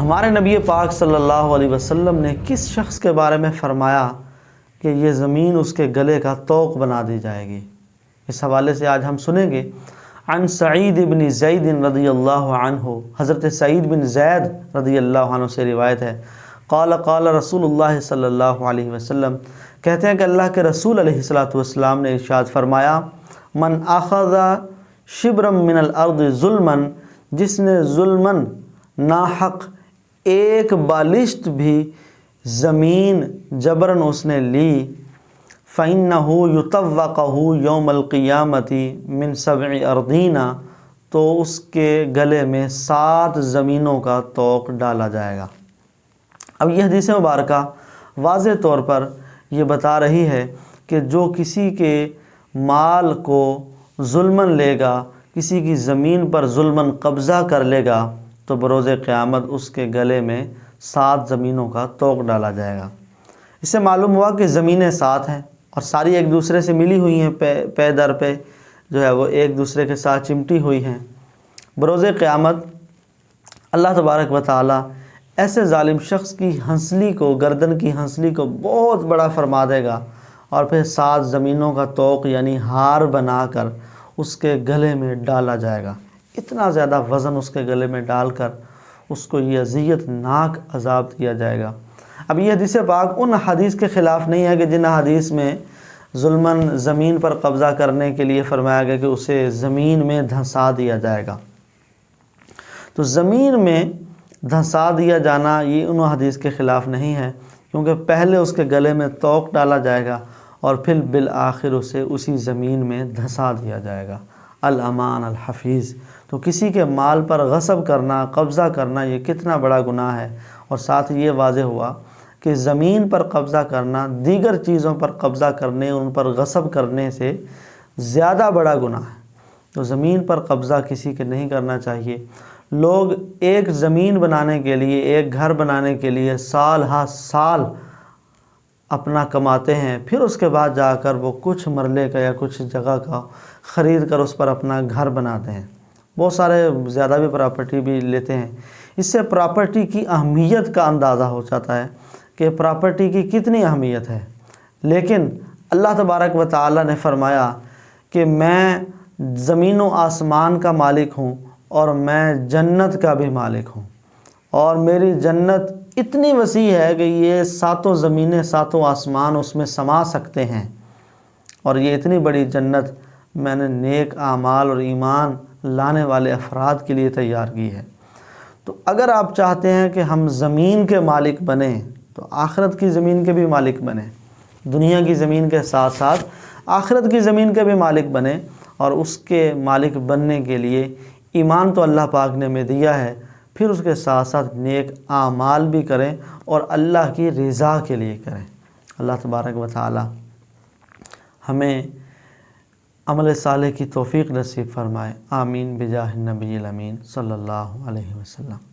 ہمارے نبی پاک صلی اللہ علیہ وسلم نے کس شخص کے بارے میں فرمایا کہ یہ زمین اس کے گلے کا طوق بنا دی جائے گی؟ اس حوالے سے آج ہم سنیں گے۔ عن سعید بن زید رضی اللہ عنہ، حضرت سعید بن زید رضی اللہ عنہ سے روایت ہے، قال قال رسول اللہ صلی اللہ علیہ وسلم، کہتے ہیں کہ اللہ کے رسول علیہ السلام نے ارشاد فرمایا، من اخذ شبرا من الارض ظلما، جس نے ظلماً ناحق ایک بالشت بھی زمین جبراً اس نے لی، فَإِنَّهُ يُطَوَّقُهُ يَوْمَ الْقِيَامَةِ مِنْ سَبْعِ أَرْضِينَ، تو اس کے گلے میں 7 زمینوں کا طوق ڈالا جائے گا۔ اب یہ حدیث مبارکہ واضح طور پر یہ بتا رہی ہے کہ جو کسی کے مال کو ظلماً لے گا، کسی کی زمین پر ظلماً قبضہ کر لے گا، تو بروز قیامت اس کے گلے میں 7 زمینوں کا طوق ڈالا جائے گا۔ اس سے معلوم ہوا کہ زمینیں 7 ہیں اور ساری ایک دوسرے سے ملی ہوئی ہیں، پے در پہ جو ہے وہ ایک دوسرے کے ساتھ چمٹی ہوئی ہیں۔ بروز قیامت اللہ تبارک و تعالی ایسے ظالم شخص کی ہنسلی کو، گردن کی ہنسلی کو بہت بڑا فرما دے گا، اور پھر 7 زمینوں کا طوق یعنی ہار بنا کر اس کے گلے میں ڈالا جائے گا۔ اتنا زیادہ وزن اس کے گلے میں ڈال کر اس کو یہ اذیت ناک عذاب دیا جائے گا۔ اب یہ حدیث پاک ان حدیث کے خلاف نہیں ہے کہ جن حدیث میں ظلماً زمین پر قبضہ کرنے کے لیے فرمایا گیا کہ اسے زمین میں دھنسا دیا جائے گا۔ تو زمین میں دھنسا دیا جانا یہ ان حدیث کے خلاف نہیں ہے، کیونکہ پہلے اس کے گلے میں طوق ڈالا جائے گا اور پھر بالآخر اسے اسی زمین میں دھنسا دیا جائے گا۔ الامان الحفیظ۔ تو کسی کے مال پر غصب کرنا، قبضہ کرنا یہ کتنا بڑا گناہ ہے، اور ساتھ یہ واضح ہوا کہ زمین پر قبضہ کرنا دیگر چیزوں پر قبضہ کرنے، ان پر غصب کرنے سے زیادہ بڑا گناہ ہے۔ تو زمین پر قبضہ کسی کے نہیں کرنا چاہیے۔ لوگ ایک زمین بنانے کے لیے، ایک گھر بنانے کے لیے سال ہا سال اپنا کماتے ہیں، پھر اس کے بعد جا کر وہ کچھ مرلے کا یا کچھ جگہ کا خرید کر اس پر اپنا گھر بناتے ہیں۔ بہت سارے زیادہ بھی پراپرٹی بھی لیتے ہیں۔ اس سے پراپرٹی کی اہمیت کا اندازہ ہو جاتا ہے کہ پراپرٹی کی کتنی اہمیت ہے۔ لیکن اللہ تبارک و تعالی نے فرمایا کہ میں زمین و آسمان کا مالک ہوں، اور میں جنت کا بھی مالک ہوں، اور میری جنت اتنی وسیع ہے کہ یہ 7 زمینیں 7 آسمان اس میں سما سکتے ہیں، اور یہ اتنی بڑی جنت میں نے نیک اعمال اور ایمان لانے والے افراد کے لیے تیار کی ہے۔ تو اگر آپ چاہتے ہیں کہ ہم زمین کے مالک بنیں تو آخرت کی زمین کے بھی مالک بنیں، دنیا کی زمین کے ساتھ ساتھ آخرت کی زمین کے بھی مالک بنیں، اور اس کے مالک بننے کے لیے ایمان تو اللہ پاک نے ہمیں دیا ہے، پھر اس کے ساتھ ساتھ نیک اعمال بھی کریں اور اللہ کی رضا کے لیے کریں۔ اللہ تبارک و تعالی ہمیں عمل صالح کی توفیق نصیب فرمائے۔ آمین بجاہ النبی الامین صلی اللہ علیہ وسلم۔